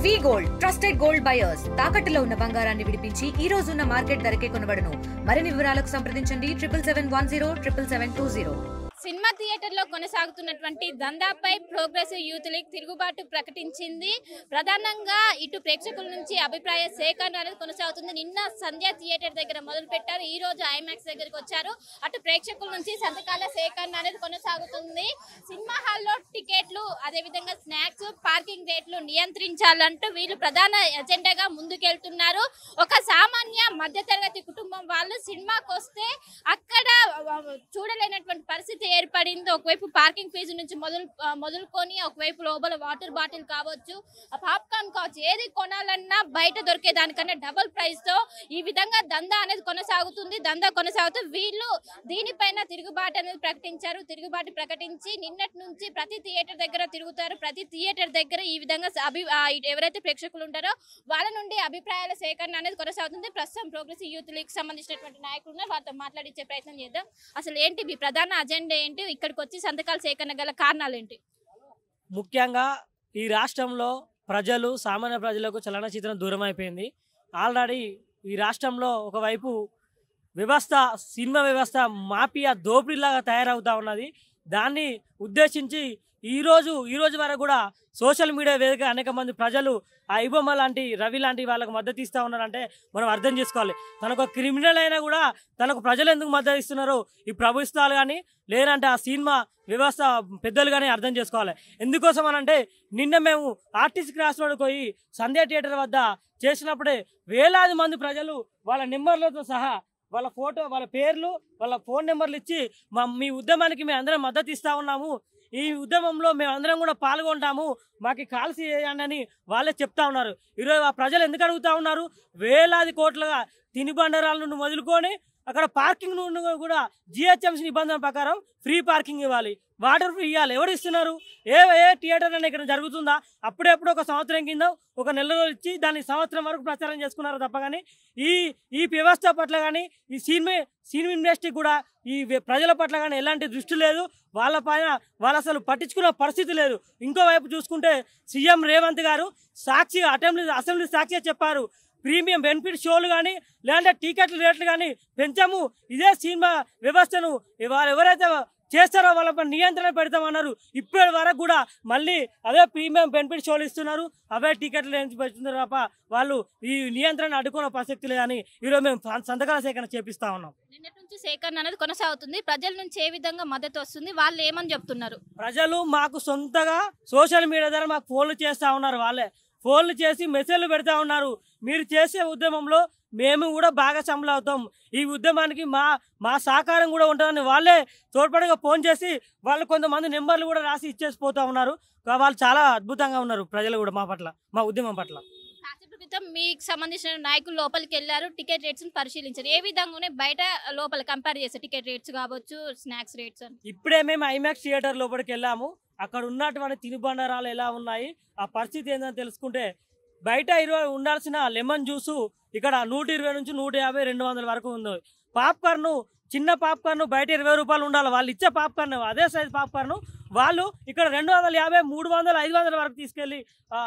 వి gold trusted gold buyers తాకట్టులో ఉన్న బంగారాన్ని విడిపించి ఈ రోజు ఉన్న మార్కెట్ ధరకే కొనబడును. మరిన్ని వివరాలకు సంప్రదించండి 7710772020. సినిమా థియేటర్లో కొనసాగుతున్నటువంటి దందాపై ప్రోగ్రెసివ్ యూత్ లీగ్ తిరుగుబాటు ప్రకటించింది. ప్రధానంగా ఇటు ప్రేక్షకుల నుంచి అభిప్రాయ సేకరణ అనేది కొనసాగుతుంది. నిన్న సంధ్య థియేటర్ దగ్గర మొదలు పెట్టారు, ఈ రోజు ఐమాక్స్ దగ్గరికి వచ్చారు. అటు ప్రేక్షకుల నుంచి సంతకాల సేకరణ అనేది కొనసాగుతుంది. సినిమా హాల్లో టికెట్లు, అదేవిధంగా స్నాక్స్, పార్కింగ్ రేట్లు నియంత్రించాలంటూ వీళ్ళు ప్రధాన ఎజెండాగా ముందుకెళ్తున్నారు. ఒక సామాన్య మధ్యతరగతి కుటుంబం వాళ్ళు సినిమాకి వస్తే అక్కడ చూడలేనటువంటి పరిస్థితి ఏర్పడింది. ఒకవైపు పార్కింగ్ ఫీజు నుంచి మొదలుకొని ఒకవైపు లోపల వాటర్ బాటిల్ కావచ్చు, పాప్కార్న్ కావచ్చు, ఏది కొనాలన్నా బయట దొరికే దానికన్నా డబుల్ ప్రైస్ తో ఈ విధంగా దందా అనేది కొనసాగుతుంది. దందా కొనసాగుతూ వీళ్ళు దీనిపైన తిరుగుబాటు అనేది ప్రకటించారు. తిరుగుబాటు ప్రకటించి నిన్నటి నుంచి ప్రతి థియేటర్ దగ్గర తిరుగుతారు. ప్రతి థియేటర్ దగ్గర ఈ విధంగా ఎవరైతే ప్రేక్షకులు ఉంటారో వాళ్ళ నుండి అభిప్రాయాల సేకరణ అనేది కొనసాగుతుంది. ప్రస్తుతం ప్రోగ్రెసివ్ యూత్ లీగ్ సంబంధించినటువంటి నాయకులు ఉన్నారు, వారితో మాట్లాడించే ప్రయత్నం చేద్దాం. అసలు ఏంటి మీ ప్రధాన అజెండా ఏంటి, ఇక్కడికి వచ్చి సంతకాల సేకరణ గల కారణాలు ఏంటి? ముఖ్యంగా ఈ రాష్ట్రంలో ప్రజలు, సామాన్య ప్రజలకు చలనచిత్రం దూరం అయిపోయింది. ఆల్రెడీ ఈ రాష్ట్రంలో ఒకవైపు వ్యవస్థ, సినిమా వ్యవస్థ మాఫియా దోపిడీలాగా తయారవుతూ ఉన్నది. దాన్ని ఉద్దేశించి ఈ రోజు వరకు కూడా సోషల్ మీడియా వేదిక అనేక మంది ప్రజలు ఆ ఐబొమ్మ లాంటి, రవి లాంటి వాళ్ళకు మద్దతు ఇస్తూ ఉన్నారంటే మనం అర్థం చేసుకోవాలి. తనకు క్రిమినల్ అయినా కూడా తనకు ప్రజలు ఎందుకు మద్దతు ఇస్తున్నారో ఈ ప్రభుత్వాలు కానీ లేదంటే ఆ సినిమా వ్యవస్థ పెద్దలు కానీ అర్థం చేసుకోవాలి. ఎందుకోసం అనంటే నిన్న మేము ఆర్టిస్ట్ క్రాస్ రోడ్ పోయి సంధ్య థియేటర్ వద్ద చేసినప్పుడే వేలాది మంది ప్రజలు వాళ్ళ నెంబర్లతో సహా వాళ్ళ ఫోటో, వాళ్ళ పేర్లు, వాళ్ళ ఫోన్ నెంబర్లు ఇచ్చి మీ ఉద్యమానికి మేము అందరం మద్దతు ఇస్తూ ఉన్నాము, ఈ ఉద్యమంలో మేము అందరం కూడా పాల్గొంటాము, మాకు కాల్సి చేయండి అని వాళ్ళే చెప్తా ఉన్నారు. ఈరోజు ఆ ప్రజలు ఎందుకు అడుగుతూ ఉన్నారు? వేలాది కోట్లుగా తినుబండరాల నుండి మొదలుకొని అక్కడ పార్కింగ్ నుండి కూడా జిహెచ్ఎంసీ నిబంధన ప్రకారం ఫ్రీ పార్కింగ్ ఇవ్వాలి, వాటర్ ఫ్రీ ఇవ్వాలి. ఎవరు ఇస్తున్నారు? ఏ థియేటర్ అనేది ఇక్కడ జరుగుతుందా? అప్పుడెప్పుడు ఒక సంవత్సరం కింద ఒక నెల రోజులు ఇచ్చి దాన్ని సంవత్సరం వరకు ప్రచారం చేసుకున్నారు తప్ప కానీ ఈ వ్యవస్థ పట్ల కానీ ఈ సినిమా ఇండస్ట్రీ కూడా ఈ ప్రజల పట్ల కానీ ఎలాంటి దృష్టి లేదు. వాళ్ళ పైన వాళ్ళు అసలు పట్టించుకున్న పరిస్థితి లేదు. ఇంకోవైపు చూసుకుంటే సీఎం రేవంత్ గారు సాక్షిగా అసెంబ్లీ సాక్షిగా చెప్పారు, ప్రీమియం బెనిఫిట్ షోలు కానీ లేదంటే టికెట్ల రేట్లు కానీ పెంచాము, ఇదే సినిమా వ్యవస్థను ఎవరైతే చేస్తారో వాళ్ళపై నియంత్రణ పెడతామన్నారు. ఇప్పటి వరకు కూడా మళ్ళీ అదే ప్రీమియం బెనిఫిట్ షోలు ఇస్తున్నారు, అవే టికెట్లు పెడుతున్నారు తప్ప వాళ్ళు ఈ నియంత్రణ అడ్డుకున్న ప్రసక్తి లేదని ఈరోజు మేము సంతకాల సేకరణ చేపిస్తా ఉన్నాం. నిన్నటి నుంచి సేకరణ అనేది కొనసాగుతుంది. ప్రజల నుంచి ఏ విధంగా మద్దతు వస్తుంది, వాళ్ళు ఏమని చెప్తున్నారు? ప్రజలు మాకు సొంతగా సోషల్ మీడియా ద్వారా మాకు ఫోన్లు చేస్తూ ఉన్నారు. వాళ్ళే ఫోన్లు చేసి మెసేజ్లు పెడతా ఉన్నారు, మీరు చేసే ఉద్యమంలో మేము కూడా భాగస్వాములు అవుతాం, ఈ ఉద్యమానికి మా సహకారం కూడా ఉంటుందని వాళ్ళే తోడ్పడిగా ఫోన్ చేసి వాళ్ళు కొంతమంది నెంబర్లు కూడా రాసి ఇచ్చేసి పోతా ఉన్నారు. వాళ్ళు చాలా అద్భుతంగా ఉన్నారు ప్రజలు కూడా మా పట్ల, మా ఉద్యమం పట్ల. కాసేపు క్రితం మీకు సంబంధించిన నాయకులు లోపలికి వెళ్ళారు, టికెట్ రేట్స్ పరిశీలించారు. ఏ విధంగా బయట లోపల కంపేర్ చేస్తే టికెట్ రేట్స్ కావచ్చు, స్నాక్స్ రేట్స్ అని? ఇప్పుడే మేము ఐమాక్స్ థియేటర్ లోపలికి వెళ్ళాము. అక్కడ ఉన్నటువంటి తినుబండారాలు ఎలా ఉన్నాయి, ఆ పరిస్థితి ఏందని తెలుసుకుంటే బయట 20 ఉండాల్సిన లెమన్ జ్యూసు ఇక్కడ 120 నుంచి 150, 200 వరకు ఉంది. పాప్కార్న్, చిన్న పాప్కార్న్ బయట 20 రూపాయలు ఉండాలి. వాళ్ళు ఇచ్చే పాప్కార్న్ అదే సైజ్ పాప్కార్న్ వాళ్ళు ఇక్కడ 250, 300, 500 వరకు తీసుకెళ్ళి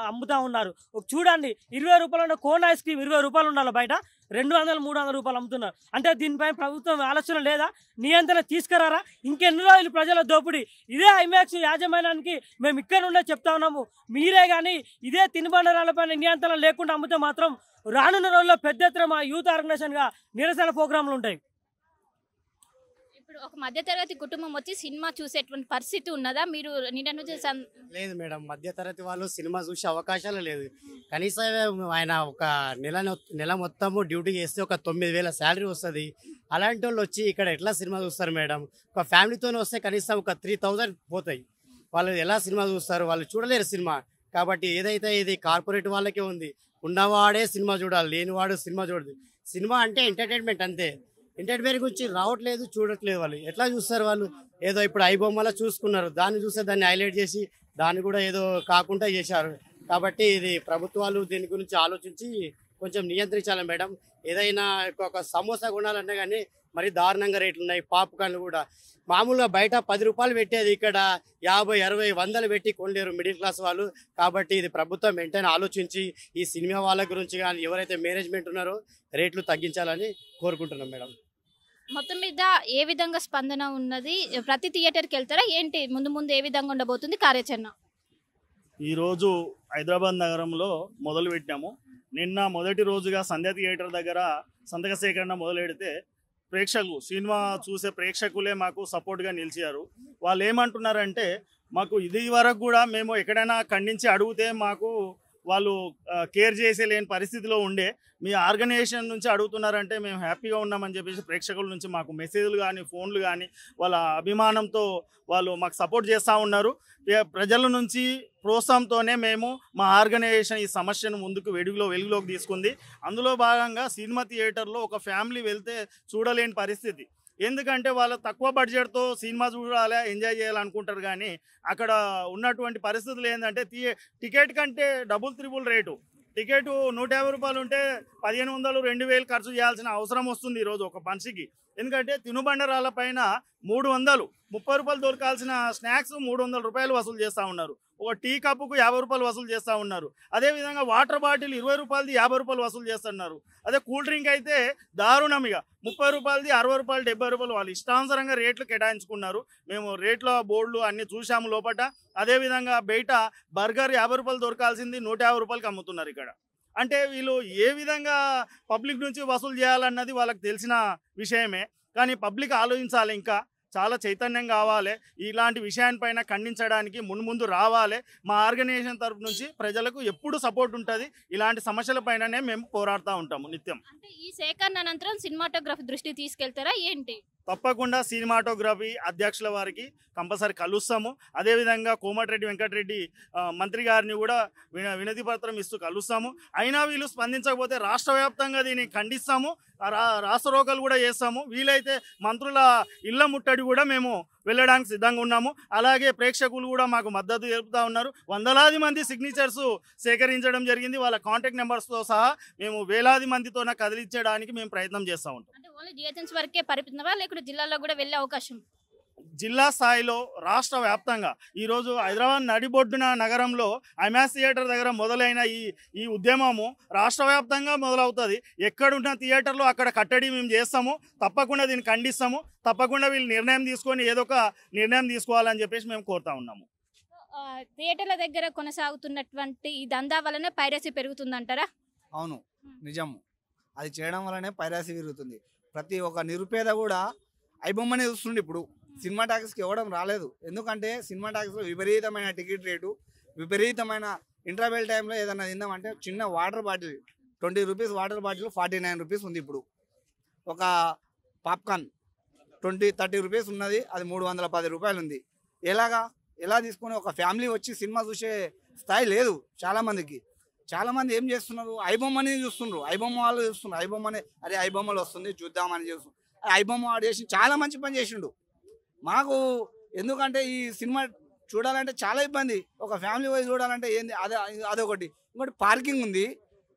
అమ్ముతా ఉన్నారు. చూడండి, 20 రూపాయలు కోన్ ఐస్ క్రీమ్ 20 రూపాయలు ఉండాలి, బయట 200, 300 రూపాయలు అమ్ముతున్నారు. అంటే దీనిపై ప్రభుత్వం ఆలోచన లేదా? నియంత్రణ తీసుకురారా? ఇంకెన్ని రోజులు ప్రజల దోపిడీ? ఇదే ఐమాక్స్ యాజమాన్యానికి మేము ఇక్కడ నుండే చెప్తా ఉన్నాము, మీరే కానీ ఇదే తినుబండరాలపైన నియంత్రణ లేకుండా అమ్మితే మాత్రం రానున్న రోజుల్లో పెద్ద ఎత్తున మా యూత్ ఆర్గనైజేషన్గా నిరసన ప్రోగ్రాంలు ఉంటాయి. ఇప్పుడు ఒక మధ్యతరగతి కుటుంబం వచ్చి సినిమా చూసేటువంటి పరిస్థితి ఉన్నదా? మీరు నిన్న నుంచి లేదు మేడం, మధ్యతరగతి వాళ్ళు సినిమా చూసే అవకాశాలు లేదు. కనీసం ఆయన ఒక నెల మొత్తము డ్యూటీ చేస్తే ఒక 9,000 శాలరీ వస్తుంది. అలాంటి వాళ్ళు వచ్చి ఇక్కడ ఎట్లా సినిమా చూస్తారు మేడం? ఒక ఫ్యామిలీతో వస్తే కనీసం ఒక 3,000 పోతాయి. వాళ్ళు ఎలా సినిమా చూస్తారు? వాళ్ళు చూడలేరు సినిమా. కాబట్టి ఏదైతే ఇది కార్పొరేట్ వాళ్ళకే ఉంది, ఉన్నవాడే సినిమా చూడాలి, లేనివాడు సినిమా చూడదు. సినిమా అంటే ఎంటర్టైన్మెంట్ అంతే. ఎంటర్టైన్మెంట్ గురించి రావట్లేదు, చూడట్లేదు. వాళ్ళు ఎట్లా చూస్తారు? వాళ్ళు ఏదో ఇప్పుడు ఐబొమ్మలా చూసుకున్నారు, దాన్ని చూస్తే దాన్ని హైలైట్ చేసి దాన్ని కూడా ఏదో కాకుండా చేశారు. కాబట్టి ఇది ప్రభుత్వాలు దీని గురించి ఆలోచించి కొంచెం నియంత్రించాలి మేడం. ఏదైనా ఒక సమోసా కొనాలన్నా కానీ మరి దారుణంగా రేట్లు ఉన్నాయి. పాప్కార్న్లు కూడా మామూలుగా బయట 10 రూపాయలు పెట్టేది ఇక్కడ 50, 60, 100 పెట్టి కొనలేరు మిడిల్ క్లాస్ వాళ్ళు. కాబట్టి ఇది ప్రభుత్వం వెంటనే ఆలోచించి ఈ సినిమా వాళ్ళ గురించి కానీ ఎవరైతే మేనేజ్మెంట్ ఉన్నారో రేట్లు తగ్గించాలని కోరుకుంటున్నాం మేడం. మొత్తం మీద ఏ విధంగా స్పందన ఉన్నది? ప్రతి థియేటర్కి వెళ్తారా ఏంటి? ముందు ముందు ఏ విధంగా ఉండబోతుంది కార్యాచరణ? ఈరోజు హైదరాబాద్ నగరంలో మొదలు పెట్టాము. నిన్న మొదటి రోజుగా సంధ్య థియేటర్ దగ్గర సంతక సేకరణ మొదలెడితే ప్రేక్షకులు, సినిమా చూసే ప్రేక్షకులే మాకు సపోర్ట్గా నిలిచారు. వాళ్ళు ఏమంటున్నారంటే, మాకు ఇది వరకు కూడా మేము ఎక్కడైనా ఖండించి అడిగితే మాకు వాళ్ళు కేర్ చేసేలేని పరిస్థితిలో ఉండే, మీ ఆర్గనైజేషన్ నుంచి అడుగుతున్నారంటే మేము హ్యాపీగా ఉన్నామని చెప్పేసి ప్రేక్షకుల నుంచి మాకు మెసేజ్లు కానీ ఫోన్లు కానీ వాళ్ళ అభిమానంతో వాళ్ళు మాకు సపోర్ట్ చేస్తూ ఉన్నారు. ప్రజల నుంచి ప్రోత్సాహంతోనే మేము మా ఆర్గనైజేషన్ ఈ సమస్యను ముందుకు వెలుగులోకి తీసుకుంది. అందులో భాగంగా సినిమా థియేటర్లో ఒక ఫ్యామిలీ వెళ్తే చూడలేని పరిస్థితి. ఎందుకంటే వాళ్ళు తక్కువ బడ్జెట్తో సినిమా చూడాలి, ఎంజాయ్ చేయాలనుకుంటారు. కానీ అక్కడ ఉన్నటువంటి పరిస్థితులు ఏంటంటే టికెట్ కంటే డబుల్ రేటు. టికెట్ 150 రూపాయలు ఉంటే 1500, 2000 ఖర్చు చేయాల్సిన అవసరం వస్తుంది ఈరోజు ఒక మనిషికి. ఎందుకంటే తినుబండరాల పైన 300, 30 రూపాయలు దొరకాల్సిన స్నాక్స్ 300 రూపాయలు వసూలు చేస్తూ ఉన్నారు. ఒక టీ కప్పుకు 50 రూపాయలు వసూలు చేస్తూ ఉన్నారు. అదేవిధంగా వాటర్ బాటిల్ 20 రూపాయలది 50 రూపాయలు వసూలు చేస్తున్నారు. అదే కూల్ డ్రింక్ అయితే దారుణంగా 30 రూపాయలది 60 రూపాయలు, 70 రూపాయలు వాళ్ళు ఇష్టానుసారంగా రేట్లు కేటాయించుకున్నారు. మేము రేట్ల బోర్డులు అన్నీ చూసాము లోపల. అదేవిధంగా బయట బర్గర్ 50 రూపాయలు దొరకాల్సింది 150 రూపాయలకి అమ్ముతున్నారు ఇక్కడ. అంటే వీళ్ళు ఏ విధంగా పబ్లిక్ నుంచి వసూలు చేయాలన్నది వాళ్ళకి తెలిసిన విషయమే. కానీ పబ్లిక్ ఆలోచించాలి, ఇంకా చాలా చైతన్యం కావాలి. ఇలాంటి విషయాన్పైన ఖండించడానికి ముందు రావాలి. మా ఆర్గనైజేషన్ తరపు నుంచి ప్రజలకు ఎప్పుడు సపోర్ట్ ఉంటుంది. ఇలాంటి సమస్యలపైననే మేము పోరాడుతూ ఉంటాము నిత్యం. అంటే ఈ సేకరణ అనంతరం సినిమాటోగ్రఫీ దృష్టికి తీసుకెళ్తారా ఏంటి? తప్పకుండా సినిమాటోగ్రఫీ అధ్యక్షుల వారికి కంపల్సరీ కలుస్తాము. అదేవిధంగా కోమటిరెడ్డి వెంకటరెడ్డి మంత్రి గారిని కూడా వినతి పత్రం ఇస్తూ కలుస్తాము. అయినా వీళ్ళు స్పందించకపోతే రాష్ట్ర వ్యాప్తంగా దీన్ని ఖండిస్తాము, రాష్ట్రోకలు కూడా చేస్తాము. వీలైతే మంత్రుల ఇళ్ల ముట్టడి కూడా మేము వెళ్ళడానికి సిద్ధంగా ఉన్నాము. అలాగే ప్రేక్షకులు కూడా మాకు మద్దతు తెలుపుతూ ఉన్నారు. వందలాది మంది సిగ్నేచర్స్ సేకరించడం జరిగింది. వాళ్ళ కాంటాక్ట్ నెంబర్స్తో సహా మేము వేలాది మందితో కదిలించడానికి మేము ప్రయత్నం చేస్తూ ఉంటాం. అంటే ఓన్లీ జిహెచ్ఎంసీ వరకే పరిమితమా లేకుంటే జిల్లాలో కూడా వెళ్ళే అవకాశం? జిల్లా స్థాయిలో రాష్ట్ర వ్యాప్తంగా ఈరోజు హైదరాబాద్ నడిబొడ్డున నగరంలో ఐమాక్స్ థియేటర్ దగ్గర మొదలైన ఈ ఉద్యమము రాష్ట్ర వ్యాప్తంగా మొదలవుతుంది. ఎక్కడున్న థియేటర్లో అక్కడ కట్టడి మేము చేస్తాము. తప్పకుండా దీన్ని ఖండిస్తాము. తప్పకుండా వీళ్ళు నిర్ణయం తీసుకొని ఏదో ఒక నిర్ణయం తీసుకోవాలని చెప్పేసి మేము కోరుతా ఉన్నాము. థియేటర్ల దగ్గర కొనసాగుతున్నటువంటి ఈ దందా వలన పైరసీ పెరుగుతుందంటారా? అవును, నిజము. అది చేయడం వల్లనే పైరసీ పెరుగుతుంది. ప్రతి ఒక్క నిరుపేద కూడా ఐబొమ్మనే చూస్తుండే. ఇప్పుడు సినిమా టాకీస్కి ఇవ్వడం రాలేదు. ఎందుకంటే సినిమా టాకీస్లో విపరీతమైన టికెట్ రేటు, విపరీతమైన ఇంటర్వెల్ టైంలో ఏదైనా తిందామంటే చిన్న water bottle 20 rupees water bottle 49 rupees ఉంది. ఇప్పుడు ఒక పాప్కార్న్ 20-30 రూపీస్ ఉన్నది, అది 310 రూపాయలు ఉంది. ఎలా తీసుకొని ఒక ఫ్యామిలీ వచ్చి సినిమా చూసే స్థాయి లేదు చాలామందికి. చాలామంది ఏం చేస్తున్నారు, ఐబొమ్మని చూస్తున్నారు. ఐబొమ్మ వాళ్ళు చూస్తున్నారు. ఐబొమ్మని అరే ఐబొమ్మలు వస్తుంది చూద్దామని చూస్తున్నారు. ఐబొమ్మ వాడు చేసి చాలా మంచి పని చేసిండు మాకు. ఎందుకంటే ఈ సినిమా చూడాలంటే చాలా ఇబ్బంది. ఒక ఫ్యామిలీ వైజ్ చూడాలంటే ఏంది అదొకటి. ఇంకోటి పార్కింగ్ ఉంది.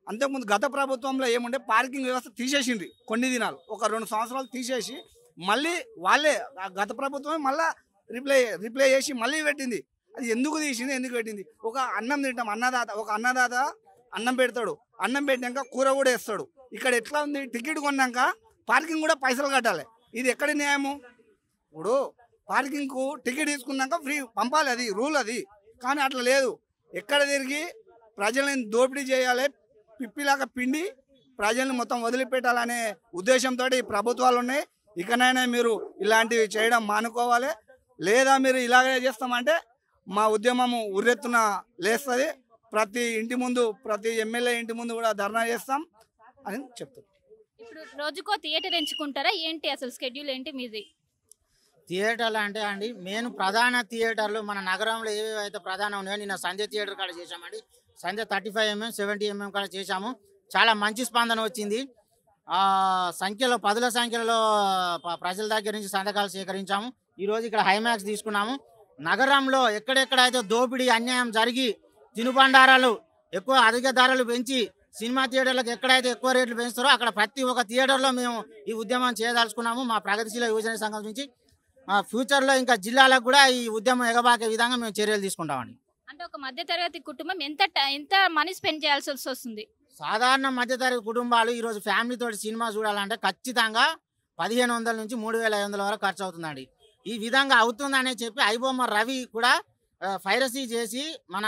అంతకుముందు గత ప్రభుత్వంలో ఏముండే పార్కింగ్ వ్యవస్థ తీసేసింది కొన్ని దినాలు, ఒక 2 సంవత్సరాలు తీసేసి మళ్ళీ వాళ్ళే గత ప్రభుత్వమే మళ్ళీ రిప్లై చేసి మళ్ళీ పెట్టింది. అది ఎందుకు తీసింది, ఎందుకు పెట్టింది? ఒక అన్నం తింటాం, ఒక అన్నదాత అన్నం పెడతాడు, అన్నం పెట్టినాక కూర కూడా వేస్తాడు. ఇక్కడ ఎట్లా ఉంది, టికెట్ కొన్నాక పార్కింగ్ కూడా పైసలు కట్టాలి. ఇది ఎక్కడి న్యాయము? ఇప్పుడు పార్కింగ్కు టికెట్ తీసుకున్నాక ఫ్రీ పంపాలి, అది రూల్ అది. కానీ అట్లా లేదు. ఎక్కడ తిరిగి ప్రజల్ని దోపిడీ చేయాలి, పిప్పిలాగా పిండి ప్రజల్ని మొత్తం వదిలిపెట్టాలనే ఉద్దేశంతో ఈ ప్రభుత్వాలు ఉన్నాయి. ఇకనైనా మీరు ఇలాంటివి చేయడం మానుకోవాలి. లేదా మీరు ఇలాగే చేస్తామంటే మా ఉద్యమము ఉర్రెత్తున లేస్తుంది. ప్రతి ఇంటి ముందు, ప్రతి ఎమ్మెల్యే ఇంటి ముందు కూడా ధర్నా చేస్తాం అని చెప్తారు. ఇప్పుడు రోజుకో థియేటర్ ఎంచుకుంటారా ఏంటి? అసలు స్కెడ్యూల్ ఏంటి మీది? థియేటర్లు అంటే అండి, మెయిన్ ప్రధాన థియేటర్లు మన నగరంలో ఏవైతే ప్రధానం ఉన్నాయో నిన్న సంధ్య థియేటర్ కాడ చేశామండి. సంధ్య 35mm 70mm కాడ చేశాము. చాలా మంచి స్పందన వచ్చింది. సంఖ్యలో 10ల సంఖ్యలో ప్రజల దగ్గర నుంచి సంతకాలు సేకరించాము. ఈరోజు ఇక్కడ హైమాక్స్ తీసుకున్నాము. నగరంలో ఎక్కడెక్కడైతే దోపిడీ అన్యాయం జరిగి తినుబండారాలు ఎక్కువ అధిక ధరలు పెంచి సినిమా థియేటర్లకు ఎక్కడైతే ఎక్కువ రేట్లు పెంచుతారో అక్కడ ప్రతి ఒక్క థియేటర్లో మేము ఈ ఉద్యమం చేయదలుచుకున్నాము. మా ప్రగతిశీల యువజన సంఘం నుంచి ఫ్యూచర్లో ఇంకా జిల్లాలకు కూడా ఈ ఉద్యమం ఎగబాకే విధంగా మేము చర్యలు తీసుకుంటామండి. అంటే ఒక మధ్యతరగతి కుటుంబం ఎంత మనీ స్పెండ్ చేయాల్సి వస్తుంది? సాధారణ మధ్యతరగతి కుటుంబాలు ఈరోజు ఫ్యామిలీతో సినిమా చూడాలంటే ఖచ్చితంగా 1500 నుంచి 3500 వరకు ఖర్చు అవుతుందండి. ఈ విధంగా అవుతుందనే చెప్పి ఐబొమ్మ రవి కూడా పైరసీ చేసి మన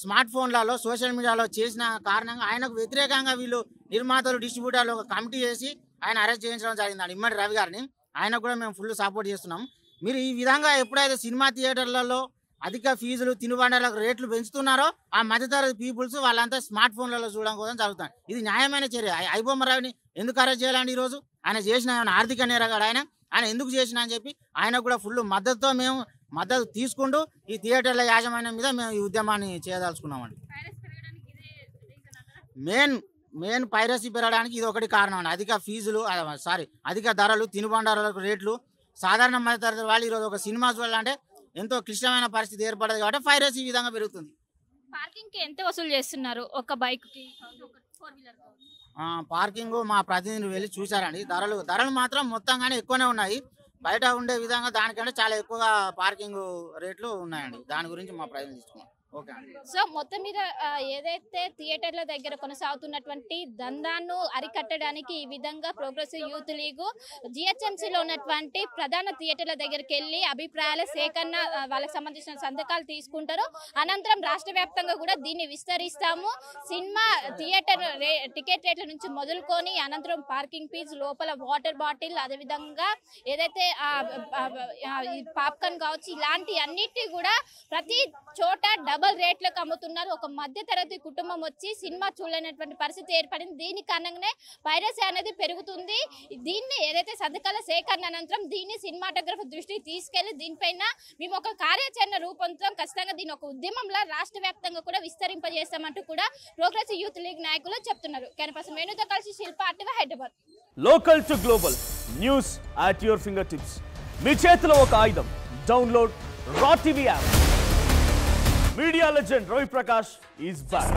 స్మార్ట్ ఫోన్లలో సోషల్ మీడియాలో చేసిన కారణంగా ఆయనకు వ్యతిరేకంగా వీళ్ళు నిర్మాతలు డిస్ట్రిబ్యూటర్లు ఒక కమిటీ చేసి ఆయన అరెస్ట్ చేయించడం జరిగిందండి. ఇమ్మడి రవి గారిని ఆయనకు కూడా మేము ఫుల్ సపోర్ట్ చేస్తున్నాం. మీరు ఈ విధంగా ఎప్పుడైతే సినిమా థియేటర్లలో అధిక ఫీజులు తినుబండాలకు రేట్లు పెంచుతున్నారో ఆ మధ్యతరగతి పీపుల్స్ వాళ్ళంతా స్మార్ట్ ఫోన్లలో చూడడం కోసం జరుగుతుంది. ఇది న్యాయమైన చర్య. ఐబొమ్మ రవిని ఎందుకు అరెస్ట్ చేయాలండి? ఈరోజు ఆయన చేసిన ఏమైనా ఆర్థిక నేరగాడు ఆయన ఎందుకు చేసినా అని చెప్పి ఆయన కూడా ఫుల్ మద్దతుతో మేము మద్దతు తీసుకుంటూ ఈ థియేటర్ల యాజమాన్యం మీద మేము ఈ ఉద్యమాన్ని చేయదలుచుకున్నామండి. మెయిన్ పైరసీ పెరగడానికి ఇది ఒకటి కారణం అండి. అధిక ఫీజులు అధిక ధరలు తినుబండారాలకు రేట్లు. సాధారణ మధ్యతరగతి వాళ్ళు ఈరోజు ఒక సినిమా చూడాలంటే ఎంతో క్లిష్టమైన పరిస్థితి ఏర్పడదు కాబట్టి పైరసీ ఈ విధంగా పెరుగుతుంది. పార్కింగ్ కి ఎంత వసూలు చేస్తున్నారు ఒక బైక్ కి? పార్కింగ్ మా ప్రతినిధులు వెళ్ళి చూశారండి. ధరలు మాత్రం మొత్తంగానే ఎక్కువనే ఉన్నాయి. బయట ఉండే విధంగా దానికంటే చాలా ఎక్కువగా పార్కింగ్ రేట్లు ఉన్నాయండి. దాని గురించి మా ప్రతినిధి తీసుకున్నాం. ఓకే అండి. సో మొత్తం మీద ఏదైతే థియేటర్ల దగ్గర కొనసాగుతున్నటువంటి దందాను అరికట్టడానికి ఈ విధంగా ప్రోగ్రెసివ్ యూత్ లీగ్ జిహెచ్ఎంసీలో ఉన్నటువంటి ప్రధాన థియేటర్ల దగ్గరికి వెళ్ళి అభిప్రాయాల సేకరణ వాళ్ళకి సంబంధించిన సంతకాలు తీసుకుంటారు. అనంతరం రాష్ట్ర వ్యాప్తంగా కూడా దీన్ని విస్తరిస్తాము. సినిమా థియేటర్ టికెట్ రేట్ల నుంచి మొదలుకొని అనంతరం పార్కింగ్ ఫీజు, లోపల వాటర్ బాటిల్, అదేవిధంగా ఏదైతే పాప్కార్న్ కావచ్చు, ఇలాంటి అన్నిటి కూడా ప్రతి చోట డబల్ రేట్లకు అమ్ముతున్నారు. ఒక మధ్య తరగతి కుటుంబం వచ్చి సినిమా చూడలేనటువంటి పరిస్థితి ఏర్పడింది. దీని కారణంగానే పైరసీ అనేది పెరుగుతుంది. దీన్ని ఏదైతే సంతకాల సేకరణ అనంతరం దీన్ని సినిమాటోగ్రఫర్ దృష్టికి తీసుకెళ్లి దీనిపైన మేము ఒక కార్యాచరణ రూపొందుతాం. ఖచ్చితంగా దీని ఒక ఉద్యమంలో రాష్ట్ర వ్యాప్తంగా కూడా విస్తరింపజేస్తామంటూ కూడా ప్రోగ్రెసివ్ యూత్ లీగ్ నాయకులు చెప్తున్నారు. కెనపస్ మేనుతో కలిసి Shilpa RTV Hyderabad. Local to global news at your fingertips. మీ చేతిలో ఒక ఆయుధం. Download Raw TV app. Media legend Ravi Prakash is back.